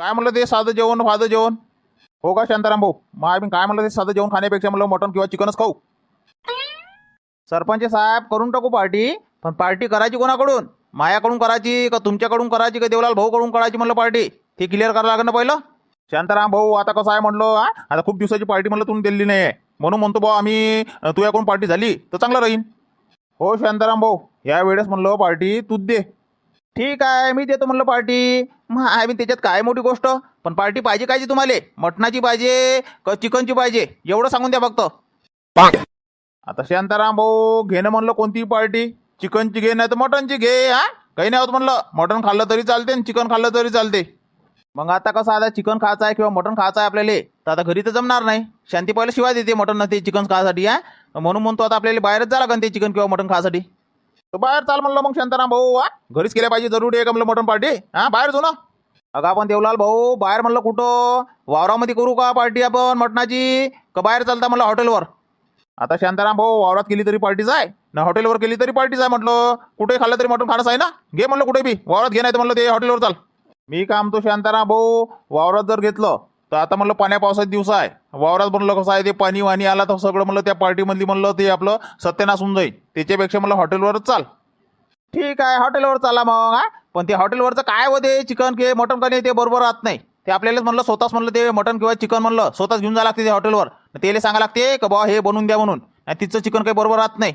काय म्हणलं ते साधं जेवण फाधं जेवण. हो का शांताराम भाऊ, मग आम्ही काय म्हणलं ते साधं जेवण खाण्यापेक्षा म्हणलं मटण किंवा चिकनच खाऊ. सरपंच साहेब करून टाकू पार्टी, पण पार्टी करायची कोणाकडून? मायाकडून करायची का तुमच्याकडून करायची का देवलाल भाऊकडून करायची म्हणलं पार्टी? ते क्लिअर करावं लागेल ना पहिलं. शांताराम भाऊ आता कसं आहे म्हणलं, आता खूप दिवसाची पार्टी म्हणलं तुम्ही दिली नाही आहे, म्हणून म्हणतो भाऊ आम्ही तुझ्याकडून पार्टी झाली तर चांगलं राहील. हो शांताराम भाऊ, या वेळेस म्हणलं पार्टी तूच दे. ठीक आहे मी देतो म्हणलं पार्टी. मग आम्ही त्याच्यात काय मोठी गोष्ट. पण पार्टी पाहिजे कायची तुम्हाला? मटणाची पाहिजे का चिकनची पाहिजे एवढं सांगून द्या फक्त. आता शांताराम भाऊ घेणं म्हणलं कोणती पार्टी, चिकनची घे नाही तर मटनची घे. हा काही नाही होत म्हणलं, मटण खाल्लं तरी चालते आणि चिकन खाल्लं तरी चालते. मग आता कसं आता चिकन खायचं आहे किंवा मटण खायचं आहे आपल्याला, तर आता घरी तर जमणार नाही. शांती पहिलं शिवाय देते मटण नसते चिकन खायसाठी. म्हणून म्हणतो आता आपल्याला बाहेरच जायला लागेल ते चिकन किंवा मटण खायसाठी. तर बाहेर चाल म्हणलं मग शांताराम भाऊ. घरीच केल्या पाहिजे जरुरी आहे का म्हणलं मटण पार्टी? बाहेर जाऊ ना. अगं आपण देवलाल भाऊ बाहेर म्हणलं कुठं, वावरामध्ये करू का पार्टी आपण मटणाची, का बाहेर चालता म्हणलं हॉटेलवर? आता शांताराम भाऊ वावरात केली तरी पार्टीच आहे ना, हॉटेलवर केली तरी पार्टीच आहे म्हटलं. कुठे खाल्लं तरी मटण खाणंच आहे ना. घे म्हणलं कुठे बी, वावरात घे नाही तर म्हणलं ते हॉटेलवर चाल. मी काय म्हणतो शांताराम भाऊ, वावरात जर घेतलं तर आता म्हणलं पाण्या पावसाचे दिवस आहे, वावरात म्हणलं कसं आहे ते पाणी वाणी आला तर सगळं म्हणलं त्या पार्टीमधली म्हणलं ते आपलं सत्यानाश होऊन जाईल. त्याच्यापेक्षा म्हणलं हॉटेलवरच चाल. ठीक आहे हॉटेलवर चाला मग. पण ते हॉटेलवरचं काय होते चिकन के मटन का नाही ते बरोबर राहत नाही. ते आपल्यालाच म्हणलं स्वतःच म्हणलं ते मटन किंवा चिकन म्हणलं स्वतःच घेऊन जावं लागते ते हॉटेलवर. त्याला सांगा लागते का बा हे बनवून द्या म्हणून, तिचं चिकन काही बरोबर राहत नाही.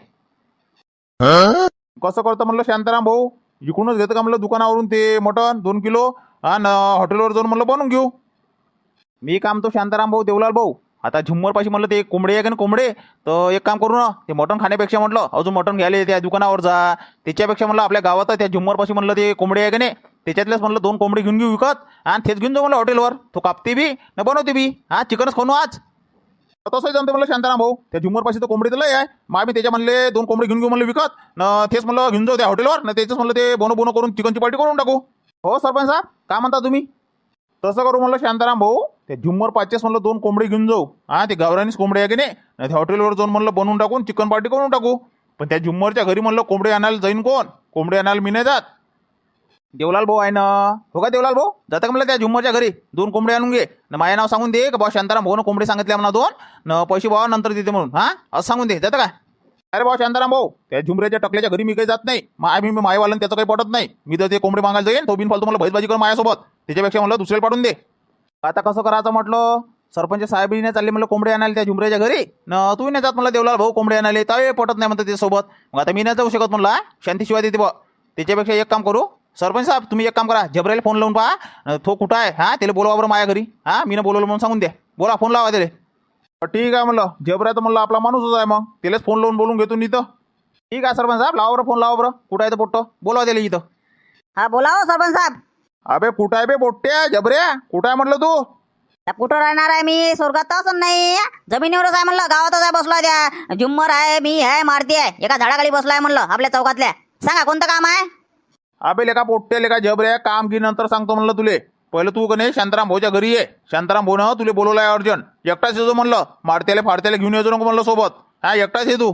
कसं करतं म्हणलं शांताराम भाऊ, इकडूनच घेतं का म्हणलं दुकानावरून ते मटन 2 किलो आणि हॉटेलवर जाऊन म्हणलं बनवून घेऊ. मी काम तो शांताराम भाऊ देवलाल भाऊ, आता झुम्मरपाशी म्हणलं ते कोंबडे आहे का ना कोंबडे, तर एक काम करू ना, ते मटण खाण्यापेक्षा म्हटलं अजून मटण घ्यायला त्या दुकानावर जा. त्याच्यापेक्षा म्हणलं आपल्या गावात त्या झुम्मरपाशी म्हणलं ते कोंबडे आहे का नाही, त्याच्यातलेच म्हणलं 2 कोंबडे घेऊन घेऊ विकत आणि तेच घेऊन जाऊ म्हणलं हॉटेलवर. तो कापते बी ना बनवते बी. चिकनच खाऊ आज. तसंही जमते म्हणलं शांताराम भाऊ, त्या झुम्मरपाशी तर कोंबडी तर लय आहे. मग आम्ही त्याच्या म्हणले 2 कोंबडे घेऊन घेऊ म्हणलं विकत ना, तेच म्हणलं घेऊन जाऊ त्या हॉटेलवर ना, त्याच म्हणलं ते बोनो करून चिकनची पार्टी करून टाकू. हो सरपंच साहेब काय म्हणता तुम्ही? तसं करू म्हणलं शांताराम भाऊ, ते झुम्मर पाचेच म्हणलं 2 कोंबडे घेऊन जाऊ. ते गावरानीच कोंबडे आहे की नाही, ते हॉटेलवर जाऊन म्हणलं बनवून टाकून चिकन पार्टी करून टाकू. पण त्या झुम्मरच्या घरी म्हणलं कोंबडे आणायला जाईन कोण? कोंबडे आणायला मी नाही जात. देवलाल भाऊ आहे ना. हो का देवलाल भाऊ, जाता का म्हणलं त्या झुम्मरच्या घरी 2 कोंबडे आणून घे ना, माझे नाव सांगून दे का भाऊ शांताराम भाऊ कोंबडे सांगितले म्हणा 2 न, पैसे भावा नंतर देते म्हणून. असं सांगून दे, जातं का? अरे भाऊ शांताराम भाऊ, त्या झुमऱ्याच्या टकल्याच्या घरी मी काही जात नाही. आम्ही मायवालन त्याचं काही पटत नाही. मी तर ते कोंबडे मागायला जाईन, तो बिन फालतू मला भैसबाजी कर माझ्यासोबत. त्याच्यापेक्षा म्हणलं दुसऱ्याला पाठवून दे. आता कसं करायचं म्हटलं, सरपंच साहेबीने चालले म्हणलं कोंबडे आणायला त्या झुमऱ्याच्या घरी न, तू नाही जात म्हणलं देवलाल भाऊ कोंबडे आणायला, तर पटत नाही म्हणतं त्यासोबत. मग आता मी नाही जाऊ शकत म्हणलं, शांतीशिवाय देते बा. त्याच्यापेक्षा एक काम करू सरपंच साहेब, तुम्ही एक काम करा, जबराला फोन लावून पहा तो कुठं आहे. त्याला बोलवा बरं माझ्या घरी. मी ना बोलवलं म्हणून सांगून द्या. बोला फोन लावा त्याला. ठीक आहे म्हणलं, जबरा तर म्हणलं आपला माणूसच आहे, मग त्यालाच फोन लावून बोलून घेतो इथं. ठीक आहे सरपंच साहेब, लावा बरं फोन, लावा बरं. कुठं आहे तर पोट्ट, बोलवा त्याला इथं. बोलाव सरपंच साहेब. अबे कुठं आहे बे पोट्ट्या जबऱ्या, कुठं आहे म्हटलं तू? कुठं राहणार आहे मी, स्वर्गात तर असं नाही, जमिनीवरच आहे म्हणलं, गावातच आहे बसलोय. त्या झुम्मर आहे, मी आहे, मारती आहे, एका झाडाखाली बसलोय म्हणलं आपल्या चौकातल्या. सांगा कोणतं काम आहे? अबे लेका पोट्ट्या लेका जबऱ्या, काम की नंतर सांगतो म्हणलं तुले. पहिलं तू का नाही शांताराम भाऊच्या घरी ये. शांताराम भाऊ तुले बोलवलं आहे अर्जंट. एकटाच येतो म्हणलं, मारत्याला फाडत्याला घेऊन येतो नको म्हणलं सोबत. एकटाच ये तू.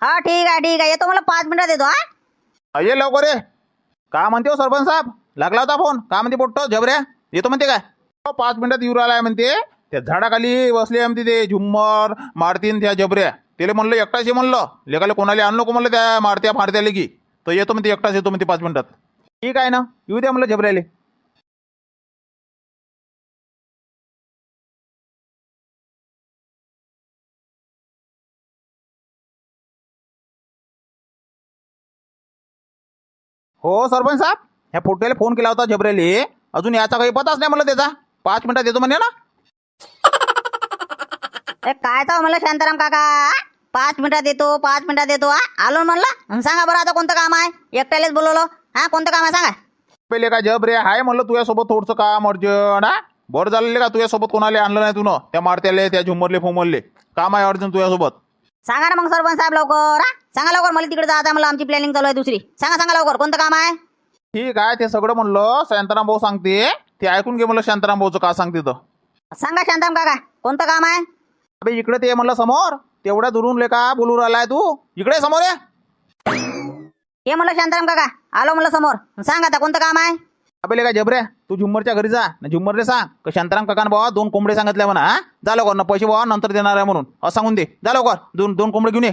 ठीक आहे येतो मला 5 मिनिटात येतो. ये लवकर ये. का म्हणते हो सरपंच साहेब, लागला होता फोन. का म्हणते पोट्ट जबऱ्या, येतो म्हणते काय? 5 मिनिटात येऊ राहिला आहे म्हणते. त्या झाडाखाली बसले म्हणते ते झुम्मर मारतीन त्या जबऱ्या. त्याला म्हणलं एकटाच ये म्हणलं, लेकाला कोणाला आणू नको म्हणलं त्या मारत्या फाडत्याला की. तर येतो म्हणते, एकटाच येतो म्हणते 5 मिनिटात. ठीक आहे ना, येऊ द्या म्हणलं जबऱ्याले. हो सरपंच साहेब, ह्या पोट्ट्याला फोन केला होता जबऱ्याले, अजून याचा काही पताच नाही म्हणलं त्याचा. 5 मिनिटात येतो म्हणे ना. काय तर म्हणलं शांताराम काका, 5 मिनिटात येतो 5 मिनिटात येतो. आलो म्हणलं. सांगा बरं आता कोणतं काम आहे, एकट्यालाच बोलवलं. कोणतं काम आहे सांगा. पहिले का जबरे आहे म्हणलं तुझ्यासोबत थोडंसं काम अर्जंट. बरं झालेलं का तुझ्यासोबत कोणाला आणलं नाही तुनं, त्या मारत्याले त्या झुम्मरले फोमरले. काम आहे अर्जंट तुझ्यासोबत. सांगा ना मग सरपंच साहेब लवकर. सांगा लवकर, मला तिकडे जायचं मला, आमची प्लॅनिंग चालू आहे दुसरी. सांगा लवकर कोणतं काम आहे. ठीक आहे, ते सगळं म्हणलं शांताराम भाऊ सांगते, ते ऐकून घे म्हणलं शांताराम भाऊचं का सांगते तर. सांगा शांताराम काका कोणतं काम आहे. अबे इकडे ते म्हणलं समोर, तेवढ्या दुरून लेका बोलू राहिलाय तू. इकडे समोर ये. हे म्हणलं शांताराम काका, आलो म्हणलं समोर. सांगा आता कोणतं काम आहे. आपल्याला काय जबऱ्या, तू झुम्मरच्या घरी जा ना, झुम्मरले सांग का शांताराम काकानं बाबा 2 कोंबडे सांगितल्या म्हणा. हा, जा लवकर ना, पैसे बाबा नंतर देणार आहे म्हणून असं सांगून दे. जा लवकर, 2 कोंबडे घेऊन ये.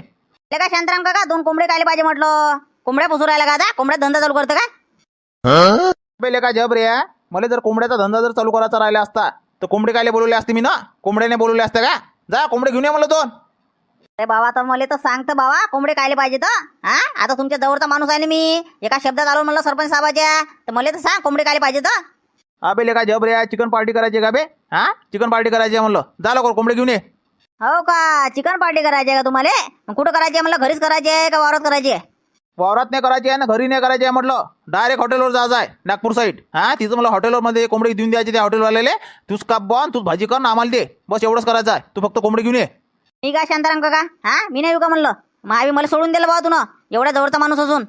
ले का शांताराम काका 2 कोंबडे कायले पाहिजे म्हटलं? कोंबड्या पुसू राहिला का आता? कोंबड्या धंदा चालू करतं का? पहिले काय जबऱ्या, मला जर कोंबड्याचा धंदा जर चालू करायचा राहिला असता तर कोंबडे कायले बोलवले असते मी ना, कोंबड्याने बोलवले असते का? जा कोंबडे घेऊन ये मला 2. अरे बाबा तर मला तर सांगतं बाबा कोंबडे कायले पाहिजे तर. हा, आता तुमच्या जवळचा माणूस आहे ना मी, एका शब्दात आलो म्हणलं सरपंच साहेबाच्या, तर मला तर सांग कोंबडे कायले पाहिजे तर. अबे लेका जबऱ्या, चिकन पार्टी करायची का बे? हा, चिकन पार्टी करायची आहे म्हणलं. जा लवकर कोंबडे घेऊन ये. हो का, चिकन पार्टी करायची आहे का तुम्हाला? मग कुठं करायची आहे म्हणलं? घरीच करायची आहे का वावरात करायची आहे? वावरात नाही करायची आहे ना, घरी नाही करायची आहे म्हटलं. डायरेक्ट हॉटेलवर जायचं आहे, नागपूर साईड. हा, तिथं मला हॉटेलवर मध्ये कोंबडी देऊन द्यायची त्या हॉटेलवाल्याला. तूच काप बन, तूच भाजी कर ना, आम्हाला दे. बस एवढंच करायचं आहे. तू फक्त कोंबडी घेऊन ये. मी काय शांताराम काका, हा मी नाही येऊ का म्हणलं? मग मला सोडून दिलं बाबा तुनं, एवढ्या जवळचा माणूस असून.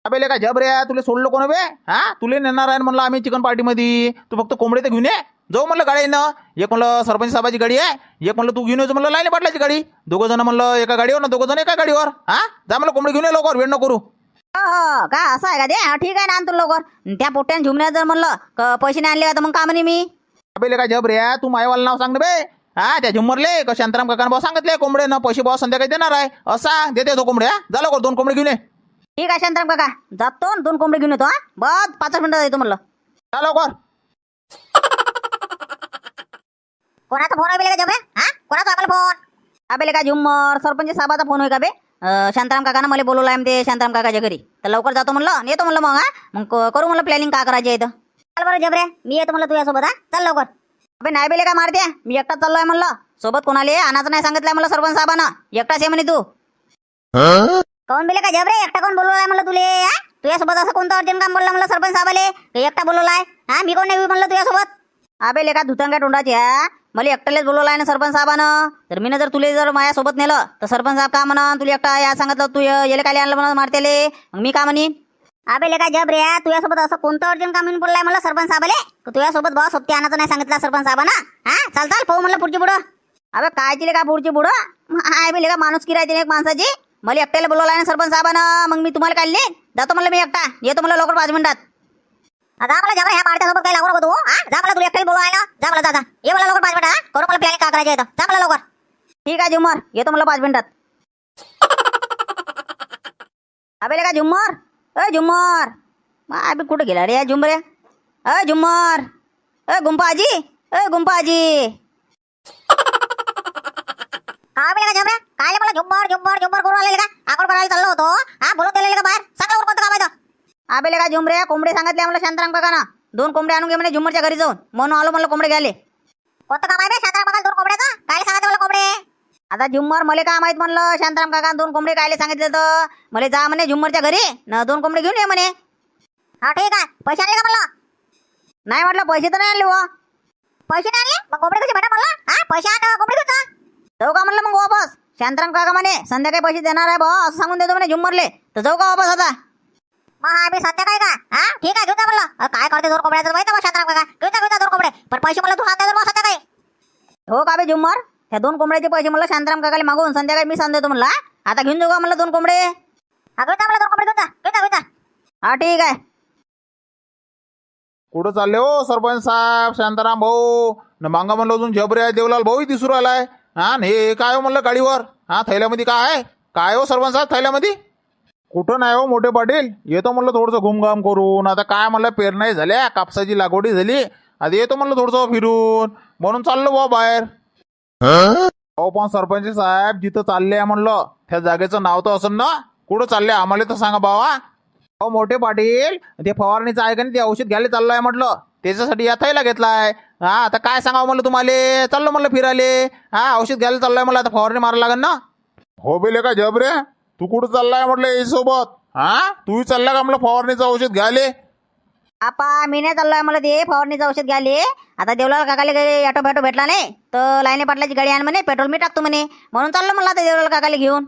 अबे लेका जबऱ्या, तुला सोडलं कोण बे? हा, तुला नेणार आहे म्हणलं आम्ही चिकन पार्टीमध्ये. तू फक्त कोंबडी तर घेऊन ये. जाऊ म्हणलं गाडीनं. एक म्हणलं सरपंच साहेबाची गाडी आहे, एक म्हणलं तू घेऊन येतो म्हणलं लाईने पाटलाची गाडी. 2 जण म्हणलं एका गाडीवर ना, 2 जण एका गाडीवर. हा, जा म्हणलं कोंबडी घेऊन ये लवकर, वेळ नको करू. हो का, असं आहे का ते? हा, ठीक आहे ना, आणतो लवकर. त्या पोट्याने झुमण्यात जर म्हणलं पैसे नाही आणले तर मग का म्हणे मी? अबे लेका जबऱ्या, तू मायवाला नाव सांग ना बे. हा, त्या झुम्मरले का शांताराम काकानं भाऊ सांगितले कोंबडे ना पैसे भाऊ संध्याकाळी देणार आहे असं सांग. देते 2 कोंबड्या. जा लवकर 2 कोंबडे घेऊन ये. ठीक आहे शांताराम काका, जातो 2 कोंबडे घेऊन येतो. हा, बस 5 मिनिटात येतो म्हणलं. जा लवकर. कोणाचा फोन आहे बेले का जबरे? हा, कोणाचा आपला फोन? अबे का झुम्मर सरपंच साहेबाचा फोन होय का बे? शांताराम काकानं मला बोलवलं आहे ते शांताराम काकाच्या घरी, तर लवकर जातो म्हणलं, येतो म्हणलं. मग हा, मग करू म्हणलं प्लॅनिंग का करायची आहे. चल बरं जबरे, मी येतो म्हणलं तुझ्यासोबत. हा, चल लवकर. अबे नाही बेले का मारते, मी एकटाच चाललोय म्हणलं. सोबत कोणाले आणायचं नाही सांगितलंय म्हणलं सरपंच साहेबानं. एकटाच आहे म्हणे तू. कोण बेले का जबरे, एकटा कोण बोलवलाय म्हणलं तुले? तुझ्यासोबत असं कोणतं अर्जंट काम बोललं म्हणलं सरपंच साहेबाले? एकटा बोलवलाय? हा, मी कोण नाही म्हणलं तुझ्यासोबत. अबे लेका धुतंग्या तोंडाच्या, मला एकट्यालाच बोलवलाय ना सरपंच साहेबानं. तर मी जर तुले जर माझ्यासोबत नेलं तर सरपंच साहेब का म्हणा तुला एकटा या सांगितलं, तू येले काय आणलं म्हणा मारतेले, मग मी का म्हणीन? अबे लेका जबऱ्या, तुझ्यासोबत असं कोणतं अर्जंट काम बोललाय मला सरपंच साहेबाले? तुझ्यासोबत बॉस सोबती आणायचं नाही सांगितलं सरपंच साहेबांना. हा, चाल चाल पाहू म्हणलं पुढची पुढं. अबे कायची लेका पुढची पुढं? आहे बे लेका माणूस किरायची एक माणसाची. मला एकट्याला बोलवलाय ना सरपंच साहेबानं, मग मी तुम्हाला काढले जातो म्हणलं. मी एकटा येतो म्हणलं लवकर 5 मिनिटात. जा मला जबरा, ह्या पार्ट्यासोबत काही लागू नको तू. हा, जा मला तुला एकट्याला बोलवाय ना. जा मला, जा ये मला लवकर 5 मिनिटात. हा, करू मला प्लॅनिंग का करायची आहे. जा मला लवकर. ठीक आहे झुम्मर, येतो मला 5 मिनिटात. अबे लेका झुम्मर, अय झुम्मर, अबे कुठं गेला रे या झुम्मरे? अय झुम्मर, अय गुंपाजी, अय गुंपाजी. काय बेले का जबऱ्या, काय मला झुम्मर झुम्मर झुम्मर करून आलेले का? आकड करायला चाललो होतो. हा, बोलत गेलेले का बाहेर? सांगा कोणतं काम आहे. अबे लेका झुमरे, कोंबडे सांगितले मला शांताराम काकानं. 2 कोंबडे आणून घे म्हणे झुम्मरच्या घरी जाऊन, म्हणून आलो म्हणलं कोंबडे घ्यायले. कोणतं काम आहे बे शांताराम काका 2 कोंबड्याचं? काय सांगायचं मला कोंबडे? आता झुम्मर मला काय माहित म्हणलं, शांताराम काका 2 कोंबडे कायले सांगितले तर मला जा म्हणे झुम्मरच्या घरी न 2 कोंबडे घेऊन ये म्हणे. हा ठीक आहे, पैसे आणले का म्हणलं? नाही म्हटलं पैसे तर नाही आणले हो. पैसे नाही आणले मग कोंबडे कसे भेटा म्हणलं? हा, पैसे आण कोंबडे घेऊन जा. जाऊ का म्हणलं मग वापस? शांताराम काका म्हणे संध्याकाळी पैसे देणार आहे भाऊ असं सांगून देतो म्हणे झुम्मरले, तर जाऊ का वापस आता? मग आम्ही संध्याकाळी का? हा ठीक आहे, घेऊन जा म्हणलं. काय करते 2 कोंबड्याचं माहिती आहे शांताराम काका? घेऊन जा 2 कोंबडे, पण पैसे मला तू सांगता मग संध्याकाळी. हो का बे झुम्मर, त्या 2 कोंबड्याचे पैसे मला शांताराम काकाला मागून संध्याकाळी मी सांगतो म्हणला. आता घेऊन जाऊ का म्हणलं 2 कोंबडे? हा, घेऊन जा मला 2 कोंबडे, घेऊन जा, घेऊन जा. हा ठीक आहे. कुठं चालले हो सरपंच साहेब, शांताराम भाऊ? न मांगा म्हणलं अजून जबऱ्या देवलाल भाऊही दिसू राहिलाय. हा, हे काय हो म्हणलं गाडीवर? हा, थैल्यामध्ये काय आहे? काय हो सरपंच साहेब थैल्यामध्ये? कुठं नाही हो मोठे पाटील, येतो म्हणलं थोडंसं घुमघाम करून. आता काय म्हणलं पेरणी झाल्या, कापसाची लागवडी झाली, आता येतो म्हणलं थोडंसं फिरून, म्हणून चाललो बा बाहेर. हो पण सरपंच साहेब, जिथं चालले आहे म्हणलं त्या जागेचं नाव तर असं ना? कुठं चालले आम्हाला तर सांगा बाबा. हो मोठे पाटील, ते फवारणीचं आहे का नाही, ते औषध घ्यायला चाललो आहे म्हटलं, त्याच्यासाठी या थैला घेतलाय. हा, आता काय सांगावं म्हणलं तुम्हाला, चाललो म्हणलं फिरायले. हा, औषध घ्यायला चाललोय मला, आता फवारणी मारायला लागेल ना. हो बेले का जबरे, तू कुठं चाललाय म्हटलं यासोबत? हा, तूही चालला का म्हणलं फवारणीचं औषध घ्यायले? आपा मी नाही चाललोय मला ते फवारणीचं औषध घ्यायले. आता देवलाल काकाले ऑटो फॅटो भेटला नाही तर लाईने पाटलाची गाडी आण म्हणे, पेट्रोल मी टाकतो म्हणे, म्हणून चाललो मला आता देवलाल काकाले घेऊन.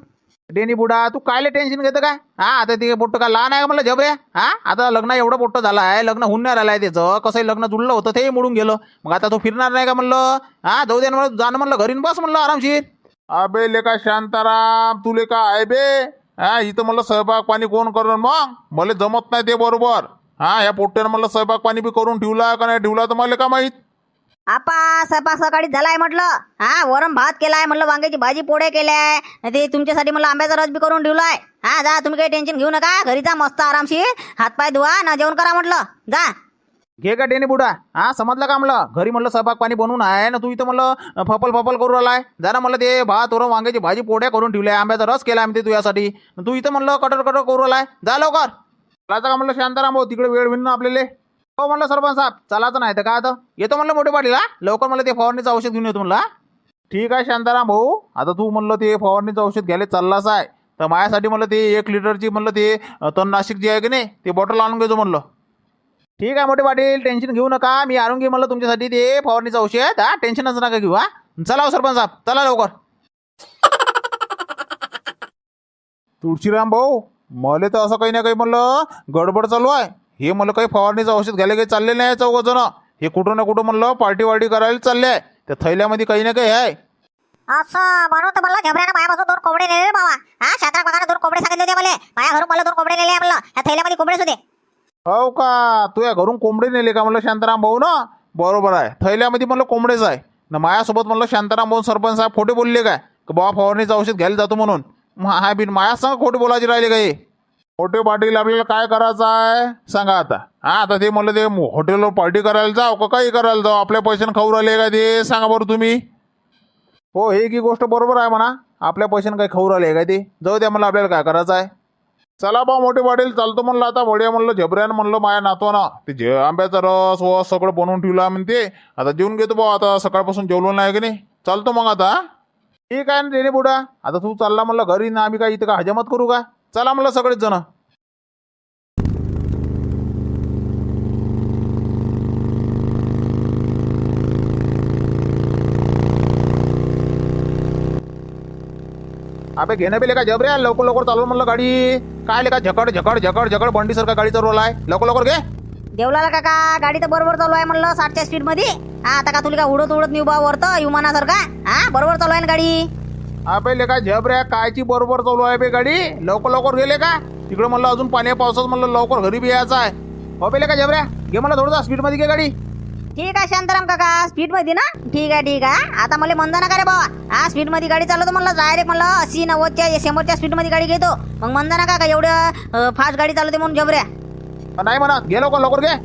डेनी बुडा, तू कायले टेन्शन घेतं काय? हा, आता ते पोट्ट का लहान आहे का म्हणलं जबऱ्या? हा, आता लग्न एवढं पोट्ट झालं आहे, लग्न होऊन नाही राहिलं आहे त्याचं. कसंही लग्न जुळलं होतं ते मोडून गेलं, मग आता तो फिरणार नाही का म्हणलं? हा, जाऊ दे ना, जाणं म्हणलं घरी बस म्हणलं आरामशीर. अबे लेका शांताराम, तुले का आहे बे? हा, इथं म्हणलं सहभाग पाणी कोण करून, मग मला जमत नाही ते बरोबर. हा या पोट्ट्यानं म्हणलं स्वयंपाक पाणी बी करून ठेवला का नाही ठेवला तर मला का माहीत. आपा स्वयंपाक सकाळी झालाय म्हटलं. हा वरण भात केलाय म्हटलं, वांग्याची भाजी पोळे केल्याय, ते तुमच्यासाठी म्हणलं आंब्याचा रस बी करून ठेवलाय. हा जा, तुम्ही काही टेन्शन घेऊ नका, घरी जा मस्त आरामशीर हातपाय धुवा ना जेवण करा म्हटलं. जा घे का डेनी बुडा. हा समजलं का म्हणलं, घरी म्हणलं स्वयंपाक पाणी बनवून आहे ना, तू इथं म्हणलं फपल फपल करू राहिलाय. जरा म्हणलं ते भात वरून वांग्याची भाजी पोळ्या करून ठेवल्या, आंब्याचा रस केला आम्ही ते तुझ्यासाठी, तू इथं म्हणलं कटर कटर करू राहिलाय. जा लवकर. चलायचं का म्हणलं शांताराम भाऊ, तिकडे वेळ होईन ना आपल्याला. हो म्हणलं सरपंच साहेब, चलायचं नाही तर काय आता येतो म्हणलं मोठे पाटील. हा लवकर म्हणलं ते फवारणीचं औषध घेऊन येतो म्हणलं. ठीक आहे शांताराम भाऊ, आता तू म्हणलं ते फवारणीचं औषध घ्यायला चाललाच आहे तर माझ्यासाठी म्हणलं ते 1 लिटरची म्हणलं ते तणनाशक जे आहे की नाही ते बॉटल आणून घेतो म्हणलं. ठीक आहे मोठे पाटील, टेन्शन घेऊ नका, मी आणून घे म्हणलं तुमच्यासाठी ते फवारणीचं औषध. हा टेन्शनच नका घेऊ. हा चला हो सरपंच साहेब, चला लवकर. तुळशीराम भाऊ, मला तर असं काही ना काही म्हणलं गडबड चालू आहे. हे म्हणलं काही फवारणीचं औषध घ्यायला काही चालले नाही चौघ जण. हे कुठं ना कुठं म्हणलं पार्टी वार्टी करायला चालले आहे. त्या थैल्यामध्ये काही ना काही आहे. असं म्हणून तर म्हणलं झबऱ्यानं माझ्यापासून 2 कोंबडे नेले बाबा. हा शांताराम काकानं 2 कोंबडे सांगितले होते मला, माझ्या घरून मला 2 कोंबडे नेले म्हणलं, ह्या थैल्यामध्ये कोंबडेच होते. हो का, तू या घरून कोंबडे नेले का म्हणलं शांताराम भाऊ ना. बरोबर आहे, थैल्यामध्ये म्हणलं कोंबडेच आहे ना. माझ्यासोबत म्हणलं शांताराम भाऊ सरपंच साहेब खोटे बोलले काय की बाबा फवारणीचं औषध घ्यायला जातो म्हणून. हा बिन माझ्या संग खोटे बोलायचे राहिले काही. मोठे पाटील आपल्याला काय करायचं आहे सांगा आता. हा आता ते म्हणलं ते हॉटेलवर पार्टी करायला जाऊ का काही करायला जाऊ, आपल्या पैशानं खाऊ राहिले का ते सांगा बरं तुम्ही. हो हे की गोष्ट बरोबर आहे म्हणा, आपल्या पैशानं काही खाऊ राहिले का ते. जाऊ द्या म्हणलं, आपल्याला काय करायचं आहे. चला बा मोठे पाटील, चालतो म्हणलं आता. बढिया म्हणलं झबऱ्यानं म्हणलं माझ्या नातवानं ते आंब्याचा रस व सगळं बनवून ठेवला म्हणते. आता जेवून घेतो बा, आता सकाळपासून जेवलो नाही की नाही. चालतो मग आता. ठीक आहे ना रेने बुडा, आता तू चालला म्हणलं घरी ना, आम्ही काय इथं का हजामत करू का. चला म्हणलं सगळेच जण. अबे घेणं बेले का जबऱ्या, लवकर लवकर चालव म्हणलं गाडी. काय ले का झकड झकड झकड झकड बंडी सारखा गाडी चालवलाय. लवकर लवकर घे. देवलाला काका गाडी तर बरोबर चालू आहे म्हणलं 60च्या स्पीड मध्ये. हा आता का तुला का उडत उडत नेऊ बा वरतं विमानासारखा. हा बरोबर चालू आहे ना गाडी. अबे ले का झबऱ्या, कायची बरोबर चालू आहे बे गाडी. लवकर लवकर गेले का तिकडे म्हणलं, अजून पाण्या पावसात म्हणलं लवकर घरी बी यायचं आहे. हो बेले का झबऱ्या, घे म्हणलं थोडंसं स्पीड मध्ये घे गाडी. ठीक आहे शांताराम काका, स्पीड मध्ये ना. ठीक आहे ठीक आहे, आता मला मंदा नका रे बाबा. हा स्पीड मध्ये गाडी चालवतो म्हणलं, डायरेक्ट म्हणलं 80 90च्या 100च्या स्पीड मध्ये गाडी घेतो. मग मंदा नका का एवढं फास्ट गाडी चालवते म्हणून झबऱ्या. नाही म्हणा, घे लवकर लवकर घे.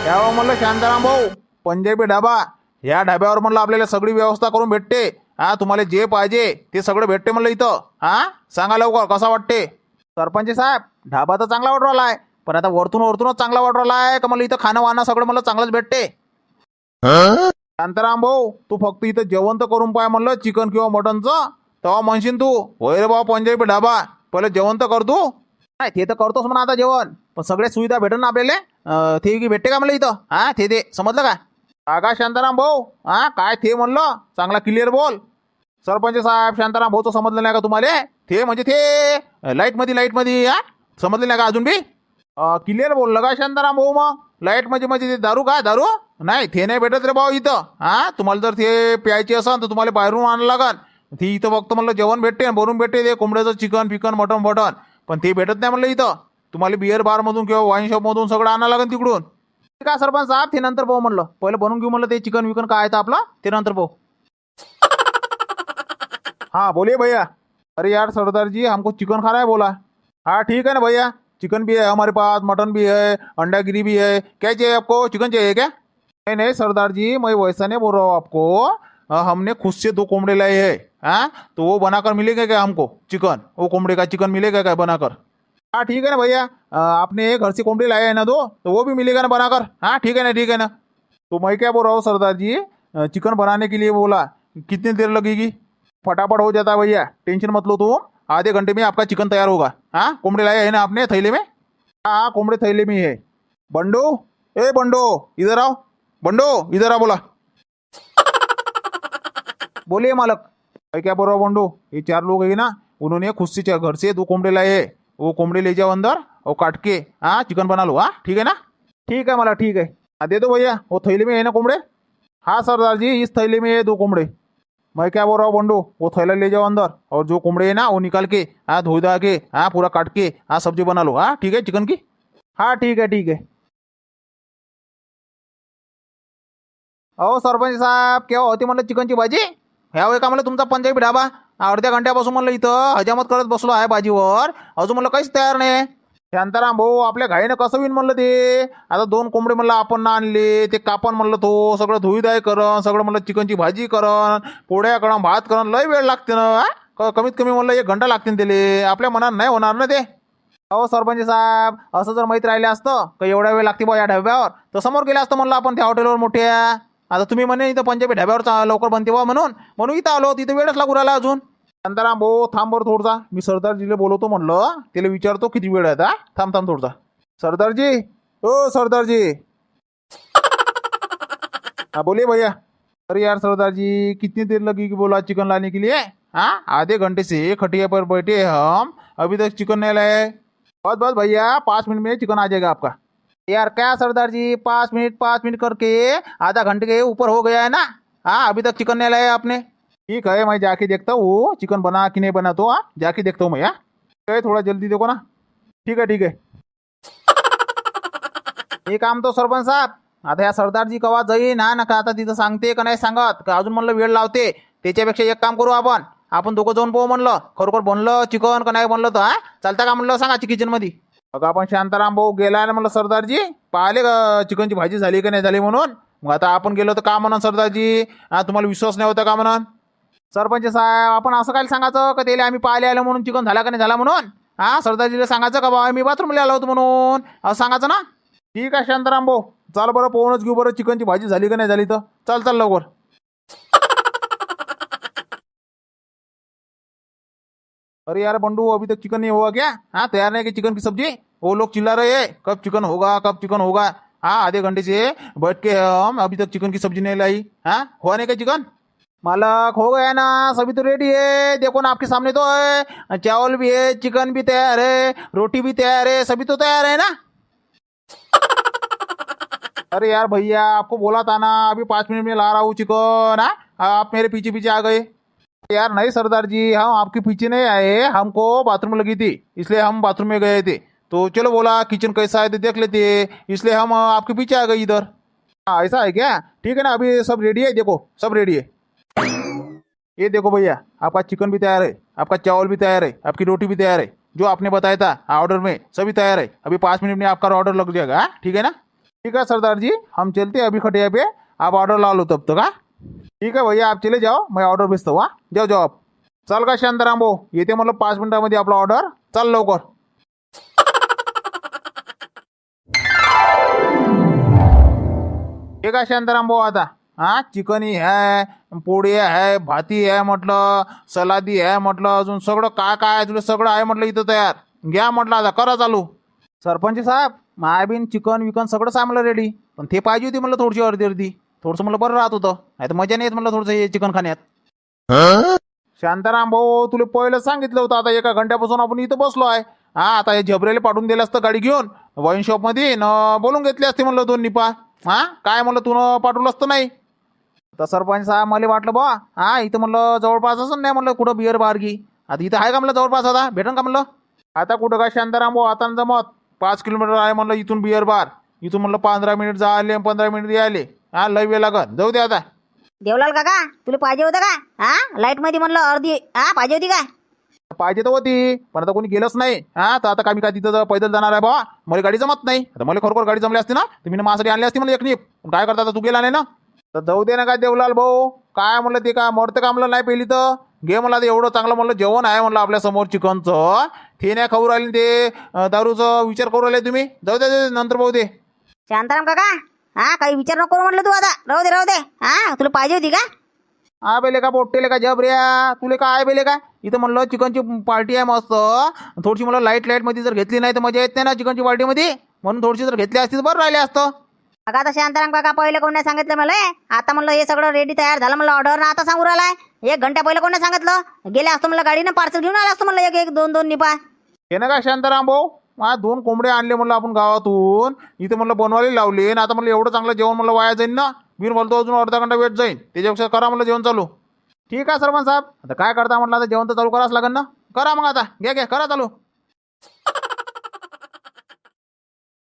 यावं म्हणलं शांताराम भाऊ, पंजाबी ढाबा. या ढाब्यावर म्हणलं आपल्याला सगळी व्यवस्था करून भेटते. हा तुम्हाला जे पाहिजे ते सगळं भेटते म्हणलं इथं. हा सांगा लवकर कसा वाटते. सरपंच साहेब, ढाबा तर चांगला वाटू राहिला आहे, पण आता वरतूनच चांगला वाटू राहिला आहे का मला इथं खाणं वाणं सगळं मला चांगलंच भेटते. शांताराम भाऊ, तू फक्त इथं जेवण तर करून पाय म्हणलं चिकन किंवा मटनचं, तेव्हा म्हणशील तू होय रे बाबा पंजाबी ढाबा. पहिले जेवण तर कर तू. नाही ते तर करतोस म्हणा आता जेवण, पण सगळ्या सुविधा भेटेल ना आपल्याला. ते की भेटते का म्हणलं इथं. हा ते समजलं का. का शांताराम भाऊ, हा काय ते म्हणलं चांगला क्लिअर बोल. सरपंच साहेब, शांताराम भाऊचं समजलं नाही का तुम्हाला. ते म्हणजे ते लाईट मध्ये हा समजलं नाही का अजून बी. क्लिअर बोललं का शांताराम भाऊ. मग लाईट म्हणजे ते दारू का दारू. नाही ते नाही भेटत रे भाऊ इथं. हा तुम्हाला जर ते प्यायची असेल तर तुम्हाला बाहेरून आणावं लागेल. ती इथं फक्त म्हणलं जेवण भेटते, बनवून भेटते ते कोंबड्याचं चिकन मटन, पण ते भेटत नाही म्हणलं इथं. तुम्हाला बिअर बार मधून किंवा वाईन शॉप मधून सगळं आणावं लागेल तिकडून. काय सरपंच साहेब, ते नंतर भाऊ म्हणलं, पहिलं बनवून घेऊ म्हणलं ते चिकन विकन काय आहे आपलं ते नंतर भाऊ. हाँ बोलिए भैया. अरे यार सरदार जी, हमको चिकन खाना है बोला. हाँ ठीक है ना भैया, चिकन भी है हमारे पास, मटन भी है, अंडा गिरी भी है. क्या चाहिए आपको, चिकन चाहिए क्या. नहीं नहीं सरदार जी, मैं वैसा नहीं बोल रहा हूँ आपको. हमने खुद से 2 कोंबड़े लाए हैं. हाँ तो वो बनाकर मिलेगा क्या हमको चिकन, वो कोंबड़े का चिकन मिलेगा क्या बनाकर. हाँ ठीक है ना भैया, आपने घर से कोंबड़ी लाए है ना 2, तो वो भी मिलेगा ना बनाकर. हाँ ठीक है ना. तो मैं क्या बोल रहा हूँ सरदार जी, चिकन बनाने के लिए बोला कितनी देर लगेगी. फटाफट हो जाता है भैया, टेंशन मत लो तुम. आधे घंटे में आपका चिकन तैयार होगा. हाँ कोंबड़े लाए है ना आपने थैले में. हाँ कोंबड़े थैले में है. बंडो, ए बंडो इधर आओ. बंडो इधर आ बोला. बोलिए मालक. क्या बरोबर बंडू, ये 4 लोग है ना, उन्होंने खुद से घर से 2 कोंबड़े लाए, वो कोंबड़े ले जाओ अंदर और काट के हाँ चिकन बना लो। हाँ ठीक है ना, ठीक है मला ठीक है। हाँ दे दो भैया, वो थैली में है ना कोंबड़े। हाँ सरदार जी, इस थैली में है 2 कोंबड़े। मैं क्या बोल रहा हूँ बंडू, वो थैला ले जाओ अंदर और जो कोंबड़े है ना वो निकाल के हाँ धो धा के हाँ पूरा काट के हाँ सब्जी बना लो। हाँ ठीक है चिकन की। हाँ ठीक है ठीक है। अहो सरपंच साहेब, केव्हा होती म्हणलं चिकनची भाजी? ह्यावेळी का म्हणलं तुमचा पंजाबी ढाबा अर्ध्या घंट्यापासून म्हणलं इथं हजामत करत बसलो आहे भाजीवर, अजून म्हणलं काहीच तयार नाही। शांताराम भाऊ, आपल्या घाईनं कसं होईन म्हणलं ते? आता 2 कोंबडे म्हणलं आपण ना आणले, ते कापण म्हणलं तो सगळं धुईधाय करण, सगळं म्हणलं चिकनची भाजी करण, पोळ्या करण, भात करण, लय वेळ लागते ना। कमीत कमी म्हणलं 1 घंटा लागते ना त्याले, आपल्या मनात नाही होणार ना ते। अहो सरपंच साहेब, असं जर माहीत राहिलं असतं का एवढा वेळ लागते बा या ढाब्यावर, तर समोर गेलं असतं म्हणलं आपण त्या हॉटेलवर मोठ्या। आता तुम्ही म्हणे इथं पंजाबी ढाब्यावर लवकर बनते बा म्हणून इथं आलो, तिथं वेळच लागू राहिला अजून। शांताराम भाऊ थांब बरं थोडसा, मी सरदारजीला बोलवतो म्हणलं, त्याला विचारतो किती वेळ आहे आता। थांब थांब थोडसा। सरदारजी, ओ सरदारजी। हाँ बोलिए भैया। अरे यार सरदारजी, कितनी देर लगेगी बोला चिकन लाने के लिए? हाँ आधे घंटे से खटिया पर बैठे हैं हम, अभी तक चिकन नहीं लाए। बस बस भैया, 5 मिनट में चिकन आ जाएगा आपका। यार क्या सरदार जी, 5 मिनट करके आधा घंटे के ऊपर हो गया है ना। हाँ अभी तक चिकन नहीं लाया आपने। ठीक है, मैं जाके देखता हूँ चिकन बना कि नहीं बना, तो हाँ जाके देखता हूँ मैं। हाँ ठीक है, थोड़ा जल्दी देखो ना। ठीक है ठीक है। हे काम तो सरपंच साहेब, आता ह्या सरदारजी कवा जाईन ना नका आता तिथं सांगते का नाही सांगत का अजून म्हणलं वेळ लावते, त्याच्यापेक्षा एक काम करू आपण दोघं जाऊन पाहू म्हणलं खरोखर बनलं चिकन का नाही बनलं तर हा चालतं का म्हणलं सांगा किचन मध्ये। अगं आपण शांताराम भाऊ गेला ना म्हणलं सरदारजी पाहिले का चिकनची भाजी झाली का नाही झाली म्हणून, मग आता आपण गेलो तर का म्हणून सरदारजी हा तुम्हाला विश्वास नाही होता का म्हणून? सरपंच साहेब, आपण असं काय सांगायचं का त्याला आम्ही पाहिले आलो म्हणून चिकन झाला का नाही झाला म्हणून? हा सरदारजीला सांगायचं का बाबा मी बाथरूमला आलो होतो म्हणून, असं सांगायचं ना। ठीक आहे शांताराम भाऊ, चाल बरं पोहूनच घेऊ बरं चिकनची भाजी झाली का नाही झाली तर। चल चल लवकर। अरे यार बंडू, अभी तक चिकन नहीं हुआ क्या? हाँ तैयार नहीं कि चिकन की सब्जी? वो लोग चिल्ला रहे हैं कब चिकन होगा कब चिकन होगा। हाँ आधे घंटे से बैठ के हम अभी तक चिकन की सब्जी नहीं लाई। हाँ हुआ नहीं क्या चिकन? मालक हो गया ना, सभी तो रेडी है, देखो ना आपके सामने तो है, चावल भी है, चिकन भी तैयार है, रोटी भी तैयार है, सभी तो तैयार है ना। अरे यार भैया, आपको बोला था ना अभी 5 मिनट में ला रहा हूँ चिकन। हाँ आप मेरे पीछे पीछे आ गए। यार नहीं सरदार जी, हम आपके पीछे नहीं आए, हमको बाथरूम लगी थी इसलिए हम बाथरूम में गए थे, तो चलो बोला किचन कैसा है तो देख लेते, इसलिए हम आपके पीछे आ गए इधर। हाँ ऐसा है क्या? ठीक है ना, अभी सब रेडी है, देखो सब रेडी है। ये देखो भैया, आपका चिकन भी तैयार है, आपका चावल भी तैयार है, आपकी रोटी भी तैयार है, जो आपने बताया था ऑर्डर में सभी तैयार है। अभी 5 मिनट में आपका ऑर्डर लग जाएगा। हाँ ठीक है ना? ठीक है सरदार जी, हम चलते हैं अभी खटिया पे, आप ऑर्डर ला लो तब तक। हाँ ठीक है भैया, आप चले जाओ, मैं ऑर्डर भेजता हूँ। हाँ जाओ जाओ आप। चल का शांताराम भाऊ, येते मतलब 5 मिनिटांमध्ये आपला ऑर्डर, चल लवकर। ठीक आहे शांताराम भाऊ, आता हाँ चिकनी है, पोळी आहे, भाती आहे म्हटलं, सलादी आहे म्हटलं, अजून सगळं काय काय आहे तुला सगळं आहे म्हटलं इथं तयार, घ्या म्हटलं आता करा चालू। सरपंच साहेब, मायाबीन चिकन विकन सगळंच आहे म्हणलं रेडी, पण ते पाहिजे होती म्हणलं थोडीशी अर्धी थोडंसं म्हणलं बरं राहत होतं, नाही तर मजा नाही येत म्हणलं थोडंसं हे चिकन खाण्यात। शांताराम भाऊ, तुला पहिलं सांगितलं होतं, आता 1 घंट्यापासून आपण इथं बसलो आहे। हा आता हे झबरेले पाठवून दिलं असतं गाडी घेऊन वाईन शॉपमध्ये न बोलून घेतले असते म्हणलं 2 निपा। हा काय म्हणलं तू पाठवलं असतं नाही तर सरपंच साहेब, मला वाटलं बा हा इथं म्हणलं जवळपास असं नाही म्हणलं कुठं बिअर बारगी, आता इथं आहे का म्हणलं जवळपास, आता भेटन का म्हणलं? आता कुठं काय शांताराम भाऊ, आता जमत 5 किलोमीटर आहे म्हणलं इथून बिअर बार, इथून म्हणलं 15 मिनिट जायले 15 मिनिट यायले, हा लय वेळ लागत, जाऊ दे आता। देवलाल काका, तुला पाहिजे होतं का? हा लाईट मध्ये म्हणलं अर्धी हा पाहिजे होती का? पाहिजे तर होती, पण आता कोणी गेलंच नाही। हा तर आता काय मी काय तिथं पैदल जाणार आहे बा, मला गाडी जमत नाही, आता मला खरोखर गाडी जमली असते ना तर मी माझ्यासाठी आणली असती मला एक नीप, काय करता तू गेला नाही ना, तर जाऊ दे ना काय देवलाल भाऊ, काय म्हणलं ते काय मरतं का म्हणलं नाही पहिली तर घे म्हणलं, आता एवढं चांगलं म्हणलं जेवण आहे म्हणलं आपल्या समोर चिकनचं, ते नाही खाऊ राहिले ते दारूचं विचार करू राहिले तुम्ही, जाऊ दे नंतर भाऊ दे। शांताराम काका, हा काही विचार नको करू म्हटलं तू, आता राहू दे। हा तुला पाहिजे होती का? हा बेले का पोट्टेले का जबऱ्या, तुले काय बेले का, इथं म्हणलं चिकनची पार्टी आहे मस्त, थोडीशी मला लाईट मध्ये जर घेतली नाही तर मजा येत नाही ना चिकनची पार्टीमध्ये, म्हणून थोडीशी जर घेतली असती तर बरं राहिले असतं। अगं आता शांताराम काका पहिले कोण नाही सांगितलं मला? आता म्हणलं हे सगळं रेडी तयार झालं म्हणलं ऑर्डर ना, आता सांगू राहिलाय 1 घंटा पहिले कोण नाही सांगितलं? गेले असतो म्हणलं गाडीनं पार्सल घेऊन आला असतो म्हणलं एक एक दोन दोन निपा. हे ना का शांताराम भाऊ, मला 2 कोंबडे आणले म्हणलं आपण गावातून, इथे म्हणलं बनवायला लावले ना. आता म्हणलं एवढं चांगलं जेवण म्हणलं वाया जाईन ना. बिन बोलतो अजून अर्धा घंटा वेट जाईन, त्याच्यापेक्षा करा म्हणलं जेवण चालू. ठीक आहे सरपंच साहेब, आता काय करता म्हटलं, आता जेवण तर चालू करावंच लागेल ना. करा मग आता, घ्या घ्या करा चालू.